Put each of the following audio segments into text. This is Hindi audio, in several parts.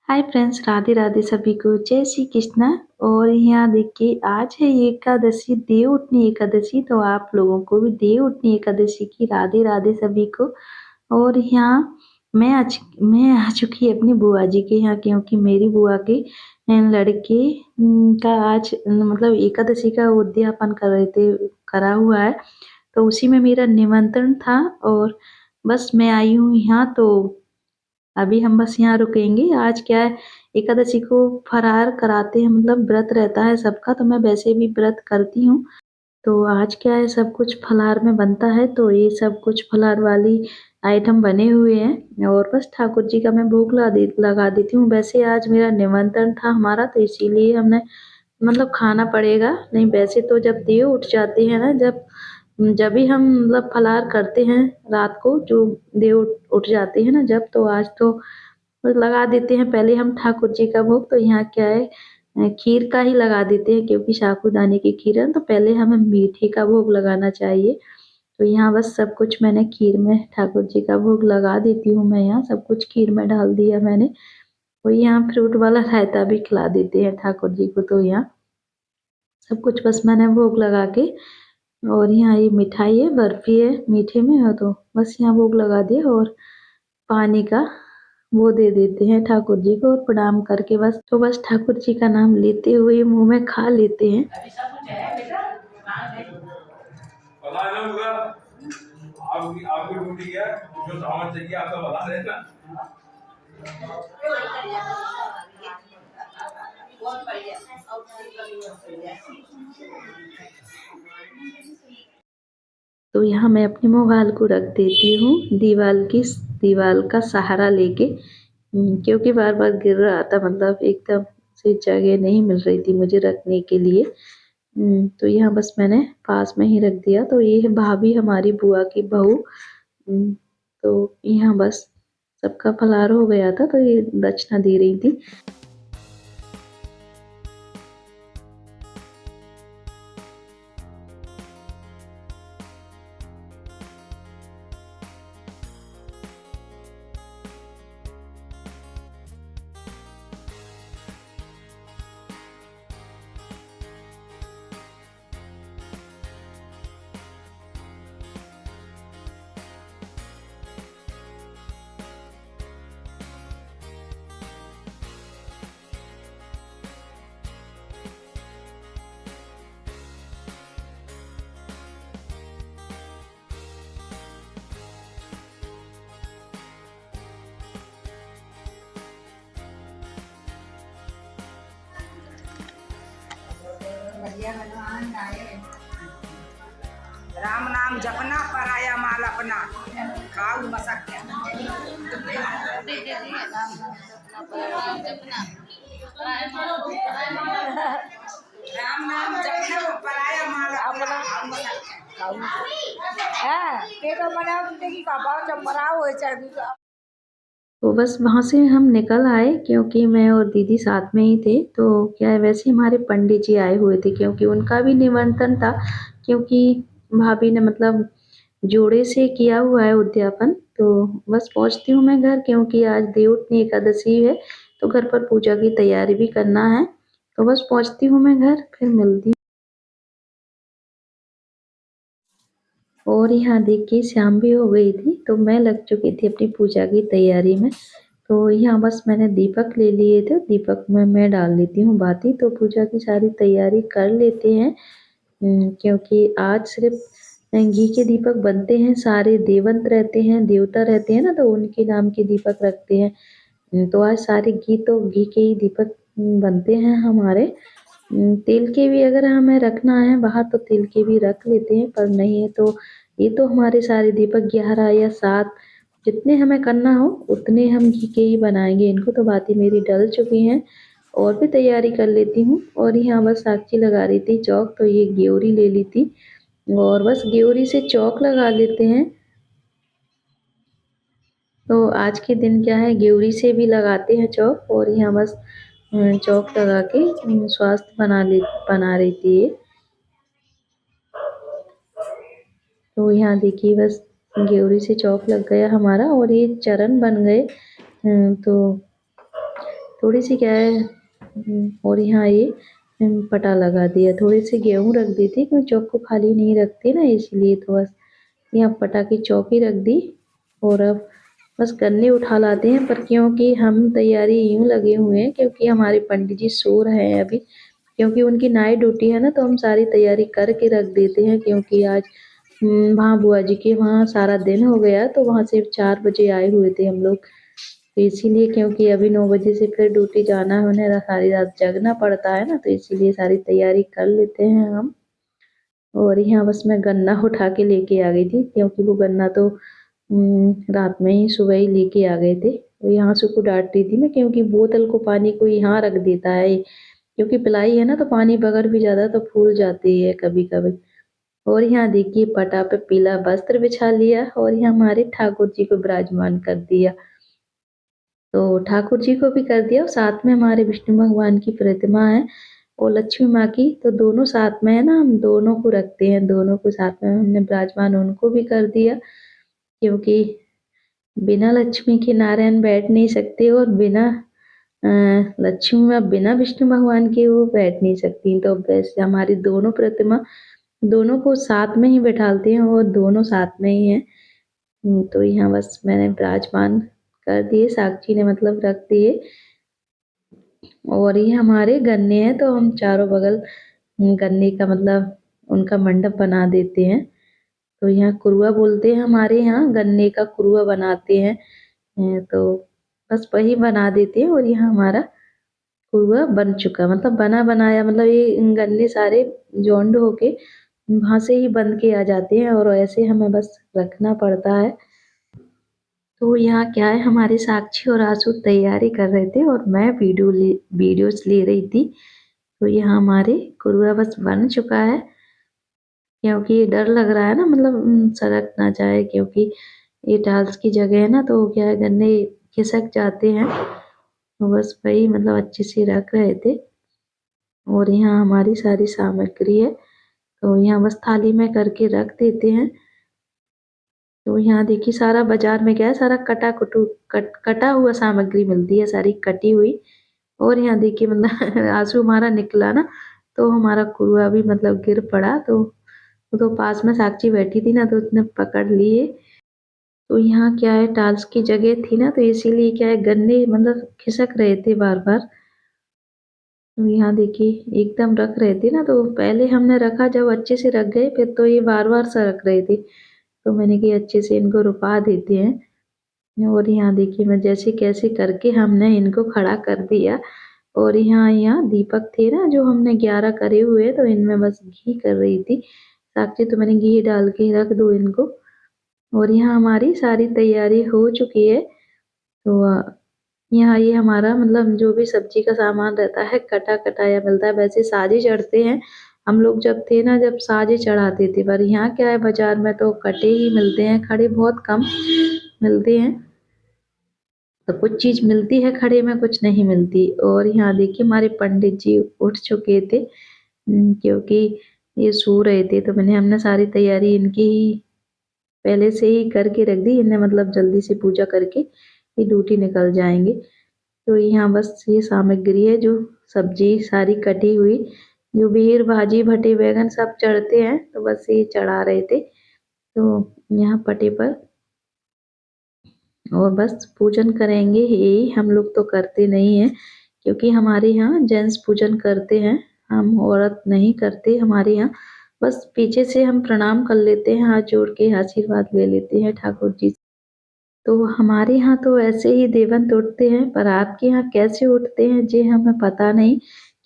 हाय फ्रेंड्स, राधे राधे सभी को, जय श्री कृष्णा। और यहाँ देखिए आज है एकादशी, देव उठनी एकादशी। तो आप लोगों को भी देव उठनी एकादशी की राधे राधे सभी को। और यहाँ मैं आ चुकी अपनी बुआ जी के यहाँ, क्योंकि मेरी बुआ के लड़के का आज मतलब एकादशी का उद्यापन कर रहे थे, करा हुआ है। तो उसी में मेरा निमंत्रण था और बस मैं आई हूँ यहाँ। तो अभी हम बस यहाँ रुकेंगे। आज क्या है, एकादशी को फरार कराते हैं, मतलब व्रत रहता है सबका, तो मैं वैसे भी व्रत करती हूँ। तो आज क्या है, सब कुछ फलाहार में बनता है, तो ये सब कुछ फलाहार वाली आइटम बने हुए हैं और बस ठाकुर जी का मैं भोग लगा देती हूँ। वैसे आज मेरा निमंत्रण था हमारा, तो इसीलिए हमने मतलब खाना पड़ेगा। नहीं वैसे तो जब देव उठ जाते हैं ना, जब भी हम मतलब फलाहार करते हैं रात को, जो देव उठ जाते हैं ना जब, तो आज तो लगा देते हैं पहले हम ठाकुर जी का भोग। तो यहाँ क्या है, खीर का ही लगा देते हैं, क्योंकि साबूदाने की खीर है तो पहले हमें मीठे का भोग लगाना चाहिए। तो यहाँ बस सब कुछ मैंने खीर में ठाकुर जी का भोग लगा देती हूँ। मैं यहाँ सब कुछ खीर में डाल दिया मैंने। और यहाँ फ्रूट वाला रायता भी खिला देते हैं ठाकुर जी को। तो यहाँ सब कुछ बस मैंने भोग लगा के, और यहाँ ये मिठाई है, बर्फी है मीठे में है, तो बस यहाँ भोग लगा दिया और पानी का वो दे देते हैं ठाकुर जी को और प्रणाम करके बस ठाकुर जी का नाम लेते हुए मुंह में खा लेते हैं। आपकी ड्यूटी है, जो सामान चाहिए आपको बता देना। तो यहाँ मैं अपने मोबाइल को रख देती हूँ दीवार का सहारा लेके, क्योंकि बार बार गिर रहा था, मतलब एकदम से जगह नहीं मिल रही थी मुझे रखने के लिए। तो यहाँ बस मैंने पास में ही रख दिया। तो ये है भाभी, हमारी बुआ की बहू। तो यहाँ बस सबका फलाहार हो गया था, तो ये दक्षिणा दे रही थी। राम नाम जपना, पराया माल अपना, खाऊ मसक क्या। राम नाम जपना, पराया माल अपना, पेटो बनाओ की कबाओ जब बनाओ हो चढ़। तो बस वहाँ से हम निकल आए, क्योंकि मैं और दीदी साथ में ही थे। तो क्या है, वैसे हमारे पंडित जी आए हुए थे, क्योंकि उनका भी निमंत्रण था, क्योंकि भाभी ने मतलब जोड़े से किया हुआ है उद्यापन। तो बस पहुँचती हूँ मैं घर, क्योंकि आज देवउठनी एकादशी है, तो घर पर पूजा की तैयारी भी करना है। तो बस पहुँचती हूँ मैं घर, फिर मिलती। और यहाँ देखिए शाम भी हो गई थी, तो मैं लग चुकी थी अपनी पूजा की तैयारी में। तो यहाँ बस मैंने दीपक ले लिए थे, दीपक में मैं डाल लेती हूँ बाती। तो पूजा की सारी तैयारी कर लेते हैं, क्योंकि आज सिर्फ घी के दीपक बनते हैं। सारे देवंत रहते हैं, देवता रहते हैं ना, तो उनके नाम के दीपक रखते हैं। तो आज सारे घी के ही दीपक बनते हैं हमारे। तेल के भी अगर हमें रखना है बाहर, तो तेल के भी रख लेते हैं, पर नहीं है तो ये तो हमारे सारे दीपक 11 या 7 जितने हमें करना हो उतने हम घी के ही बनाएंगे इनको। तो बातें मेरी डल चुकी हैं और भी तैयारी कर लेती हूँ। और यहाँ बस साक्षी लगा रही थी चौक, तो ये गेवरी ले ली थी और बस गेवरी से चौक लगा लेते हैं। तो आज के दिन क्या है, गेवरी से भी लगाते हैं चौक। और यहाँ बस चौक लगा के स्वास्थ्य बना रही थी ये। तो यहाँ देखिए बस गेवरी से चौक लग गया हमारा और ये चरण बन गए। तो थोड़ी सी क्या है और यहाँ ये पटा लगा दिया। थोड़ी सी गेहूँ रख दी थी क्योंकि चौक को खाली नहीं रखती ना, इसलिए तो बस यहाँ पटा की चौकी रख दी। और अब बस गन्ने उठा लाते हैं, पर क्योंकि हम तैयारी यूँ लगे हुए हैं क्योंकि हमारे पंडित जी सो रहे हैं अभी, क्योंकि उनकी नाइट ड्यूटी है ना, तो हम सारी तैयारी करके रख देते हैं। क्योंकि आज वहाँ बुआ जी के वहाँ सारा दिन हो गया, तो वहाँ से 4 बजे आए हुए थे हम लोग, तो इसीलिए क्योंकि अभी 9 बजे से फिर ड्यूटी जाना है, उन्हें सारी रात जगना पड़ता है ना, तो इसीलिए सारी तैयारी कर लेते हैं हम। और यहाँ बस मैं गन्ना उठा के लेके आ गई थी, क्योंकि वो गन्ना तो रात में ही सुबह ही लेके आ गए थे। तो यहाँ से को डांट रही थी मैं, क्योंकि बोतल को पानी को यहाँ रख देता है, क्योंकि पिलाई है ना, तो पानी बगैर भी ज़्यादा तो फूल जाती है कभी-कभी। और यहाँ देखिए पटा पे पीला वस्त्र बिछा लिया और यहाँ हमारे ठाकुर जी को विराजमान कर दिया। तो ठाकुर जी को भी कर दिया और साथ में हमारे विष्णु भगवान की प्रतिमा है और लक्ष्मी माँ की, तो दोनों साथ में है ना, हम दोनों को रखते हैं, दोनों को साथ में हमने विराजमान उनको भी कर दिया। क्योंकि बिना लक्ष्मी के नारायण बैठ नहीं सकते और बिना लक्ष्मी माँ, बिना विष्णु भगवान के वो बैठ नहीं सकती। तो वैसे हमारी दोनों प्रतिमा, दोनों को साथ में ही बैठालते हैं और दोनों साथ में ही हैं। तो यहाँ बस मैंने विराजमान कर दिए, साक्षी ने मतलब रख दिए। और ये हमारे गन्ने हैं, तो हम चारों बगल गन्ने का मतलब उनका मंडप बना देते हैं। तो यहाँ कुरुआ बोलते हैं, हमारे यहाँ गन्ने का कुरुआ बनाते हैं। तो बस वही बना देते हैं और यहाँ हमारा कुरुआ बन चुका, मतलब बना बनाया, मतलब ये गन्ने सारे जोंड होके वहाँ से ही बन के आ जाते हैं और ऐसे हमें बस रखना पड़ता है। तो यहाँ क्या है, हमारे साक्षी और आशु तैयारी कर रहे थे और मैं वीडियोस ले रही थी। तो यहाँ हमारे कुरुआ बस बन चुका है, क्योंकि डर लग रहा है ना, मतलब सरक ना जाए, क्योंकि ये टाइल्स की जगह है ना, तो क्या है गन्ने खिसक जाते हैं। तो बस वही मतलब अच्छे से रख रहे थे। और यहाँ हमारी सारी सामग्री है, तो यहाँ बस थाली में करके रख देते हैं। तो यहाँ देखिए सारा बाजार में क्या है, सारा कटा हुआ सामग्री मिलती है, सारी कटी हुई। और यहाँ देखिए मतलब आंसू हमारा निकला ना, तो हमारा कुरुआ भी मतलब गिर पड़ा। तो वो तो पास में साक्षी बैठी थी ना, तो उसने पकड़ लिए। तो यहाँ क्या है, टाइल्स की जगह थी ना, तो इसीलिए क्या है गन्ने मतलब खिसक रहे थे बार बार। तो यहाँ देखिए एकदम रख रहे थे ना, तो पहले हमने रखा जब अच्छे से रख गए, फिर तो ये बार बार सरक रहे थे। तो मैंने कि अच्छे से इनको रुपा देते हैं। और यहाँ देखिए मैं जैसे कैसे करके हमने इनको खड़ा कर दिया। और यहाँ दीपक थे ना जो हमने 11 करे हुए, तो इनमें बस घी कर रही थी साक्षी, तो मैंने घी डाल के रख दो इनको। और यहाँ हमारी सारी तैयारी हो चुकी है। तो यहाँ ये हमारा मतलब जो भी सब्जी का सामान रहता है कटा कटाया मिलता है। वैसे साजे चढ़ते हैं, हम लोग जब थे ना, जब साजे चढ़ाते थे, पर यहाँ क्या है बाजार में तो कटे ही मिलते हैं, खड़े बहुत कम मिलते हैं। तो कुछ चीज़ मिलती है खड़े में, कुछ नहीं मिलती। और यहाँ देखिए हमारे पंडित जी उठ चुके थे, क्योंकि ये सो रहे थे, तो हमने सारी तैयारी इनकी ही पहले से ही करके रख दी। इन्हें मतलब जल्दी से पूजा करके ये ड्यूटी निकल जाएंगे। तो यहाँ बस ये सामग्री है, जो सब्जी सारी कटी हुई, जो बेर भाजी भटे बैगन सब चढ़ते हैं, तो बस ये चढ़ा रहे थे। तो यहाँ पटे पर और बस पूजन करेंगे, यही हम लोग तो करते नहीं हैं, क्योंकि हमारे यहाँ जेंट्स पूजन करते हैं, हम औरत नहीं करते। हमारे यहाँ बस पीछे से हम प्रणाम कर लेते हैं, हाथ जोड़ के आशीर्वाद ले लेते हैं ठाकुर जी। तो हमारे यहाँ तो ऐसे ही देवंत उठते हैं, पर आपके यहाँ कैसे उठते हैं जी हमें पता नहीं,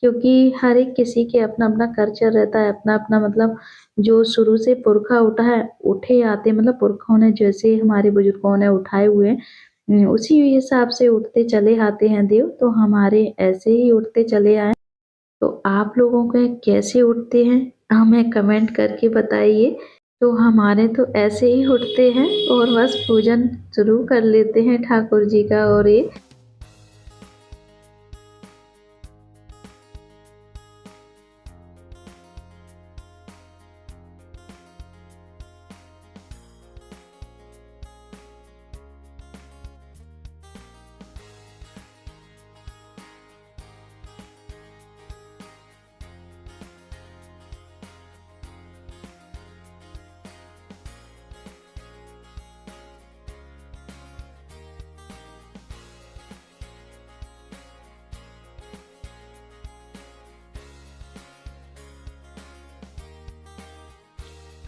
क्योंकि हर एक किसी के अपना अपना कल्चर रहता है, अपना अपना मतलब जो शुरू से पुरखा उठा है उठे आते, मतलब पुरखों ने जैसे हमारे बुजुर्गों ने उठाए हुए हैं, उसी हिसाब से उठते चले आते हैं देव। तो हमारे ऐसे ही उठते चले आए। तो आप लोगों के कैसे उठते हैं हमें कमेंट करके बताइए। तो हमारे तो ऐसे ही उठते हैं और बस पूजन शुरू कर लेते हैं ठाकुर जी का। और ये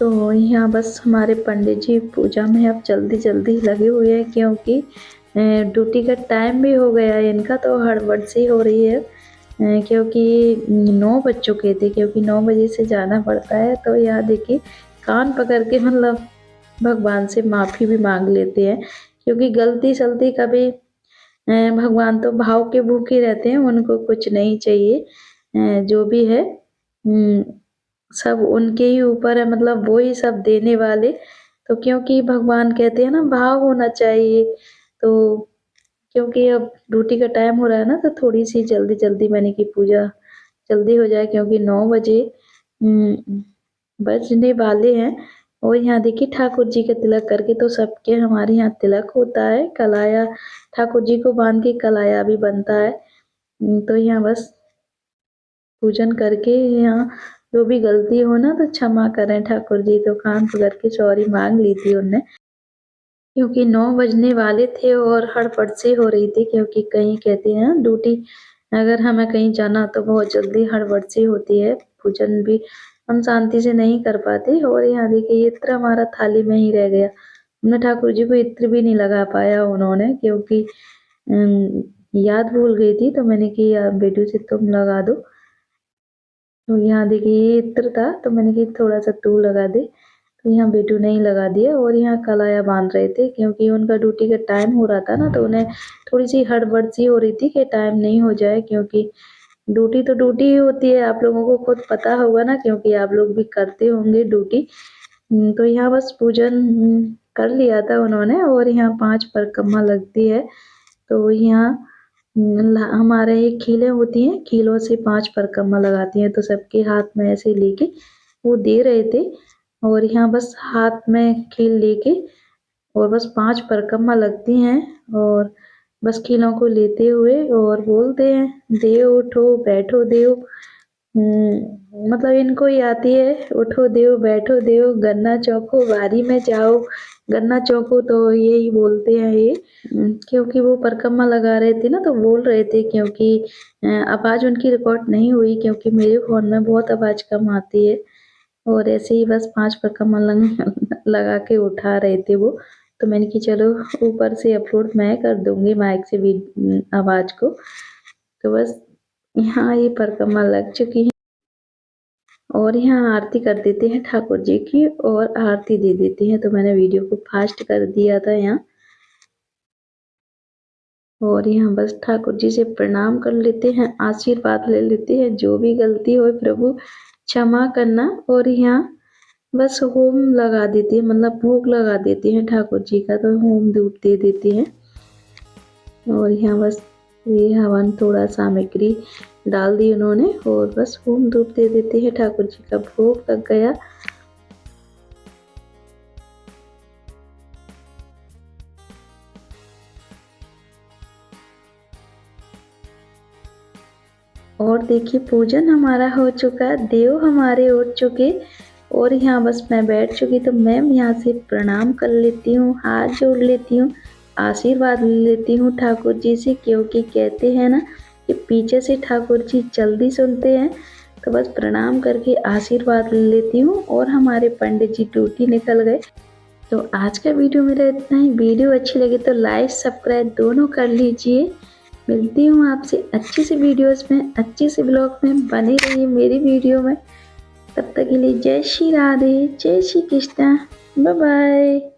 तो यहाँ बस हमारे पंडित जी पूजा में अब जल्दी जल्दी लगे हुए हैं, क्योंकि ड्यूटी का टाइम भी हो गया है इनका, तो हड़बड़ सी हो रही है क्योंकि 9 बज चुके थे, क्योंकि 9 बजे से जाना पड़ता है। तो यहाँ देखिए कान पकड़ के मतलब भगवान से माफ़ी भी मांग लेते हैं, क्योंकि गलती सलती कभी भगवान तो भाव के भूखे रहते हैं, उनको कुछ नहीं चाहिए। जो भी है सब उनके ही ऊपर है, मतलब वो ही सब देने वाले। तो क्योंकि भगवान कहते हैं ना भाव होना चाहिए, तो क्योंकि अब ड्यूटी का टाइम हो रहा है ना, तो थोड़ी-सी जल्दी-जल्दी मैंने की पूजा जल्दी हो जाए, क्योंकि 9 बजे बजने वाले हैं। और यहाँ देखिए ठाकुर जी का तिलक करके, तो सबके हमारे यहाँ तिलक होता है, कलाया ठाकुर जी को बांध के कलाया भी बनता है। तो यहाँ बस पूजन करके यहाँ जो भी गलती हो ना तो क्षमा करें ठाकुर जी, तो कान पकड़ के सॉरी मांग ली थी उनने, क्योंकि 9 बजने वाले थे और हड़बड़ से हो रही थी, क्योंकि कहीं कहते हैं ना ड्यूटी अगर हमें कहीं जाना तो बहुत जल्दी हड़बड़ सी होती है, पूजन भी हम शांति से नहीं कर पाते। और यहाँ देखिए इत्र हमारा थाली में ही रह गया, हमने ठाकुर जी को इत्र भी नहीं लगा पाया उन्होंने, क्योंकि याद भूल गई थी। तो मैंने कि बेटू से तुम लगा दो, तो यहाँ देखिए ये इत्र था, तो मैंने कि थोड़ा सा तू लगा दे, तो यहाँ बेटू ने ही लगा दिया। और यहाँ कलाया बांध रहे थे, क्योंकि उनका ड्यूटी का टाइम हो रहा था ना, तो उन्हें थोड़ी सी हड़बड़ सी हो रही थी कि टाइम नहीं हो जाए, क्योंकि ड्यूटी तो ड्यूटी ही होती है, आप लोगों को खुद पता होगा ना, क्योंकि आप लोग भी करते होंगे ड्यूटी। तो यहाँ बस पूजन कर लिया था उन्होंने, और यहाँ 5 परिक्रमा लगती है। तो यहाँ हमारे ये खीलें होती हैं, खीलों से 5 परिक्रमा लगाती हैं, तो सबके हाथ में ऐसे लेके वो दे रहे थे। और यहाँ बस हाथ में खील लेके और बस 5 परिक्रमा लगती हैं, और बस खीलों को लेते हुए और बोलते हैं देव उठो बैठो देव। मतलब इनको ही आती है, उठो देव बैठो देव, गन्ना चौको बारी में जाओ, गन्ना चौको, तो यही बोलते हैं ये। क्योंकि वो परिक्रमा लगा रहे थे ना, तो बोल रहे थे, क्योंकि आवाज़ उनकी रिकॉर्ड नहीं हुई, क्योंकि मेरे फ़ोन में बहुत आवाज़ कम आती है। और ऐसे ही बस 5 परिक्रमा लगा के उठा रहे थे वो। तो मैंने कि चलो ऊपर से अपलोड मैं कर दूँगी माइक से भी आवाज़ को। तो बस यहाँ ये परिक्रमा लग चुकी है, और यहाँ आरती कर देते हैं ठाकुर जी की, और आरती दे देते हैं। तो मैंने वीडियो को फास्ट कर दिया था यहाँ, और यहाँ बस ठाकुर जी से प्रणाम कर लेते हैं, आशीर्वाद ले लेते हैं, जो भी गलती हो प्रभु क्षमा करना। और यहाँ बस होम लगा देते हैं, मतलब भोग लगा देते हैं ठाकुर जी का, तो होम धूप दे देते हैं। और यहाँ बस ये हवन थोड़ा सामग्री डाल दी उन्होंने, और बस होम धूप दे देते हैं, ठाकुर जी का भोग लग गया। और देखिए पूजन हमारा हो चुका, देव हमारे उठ चुके, और यहाँ बस मैं बैठ चुकी। तो मैम यहाँ से प्रणाम कर लेती हूँ, हाथ जोड़ लेती हूँ, आशीर्वाद ले लेती हूँ ठाकुर जी से, क्योंकि कहते हैं ना कि पीछे से ठाकुर जी जल्दी सुनते हैं। तो बस प्रणाम करके आशीर्वाद ले लेती हूँ, और हमारे पंडित जी ड्यूटी निकल गए। तो आज का वीडियो मेरा इतना ही। वीडियो अच्छी लगे तो लाइक सब्सक्राइब दोनों कर लीजिए। मिलती हूँ आपसे अच्छी सी वीडियोस में, अच्छी सी ब्लॉग में। बने रहिए मेरी वीडियो में। तब तक के लिए जय श्री राधे, जय श्री कृष्णा, बाय बाय।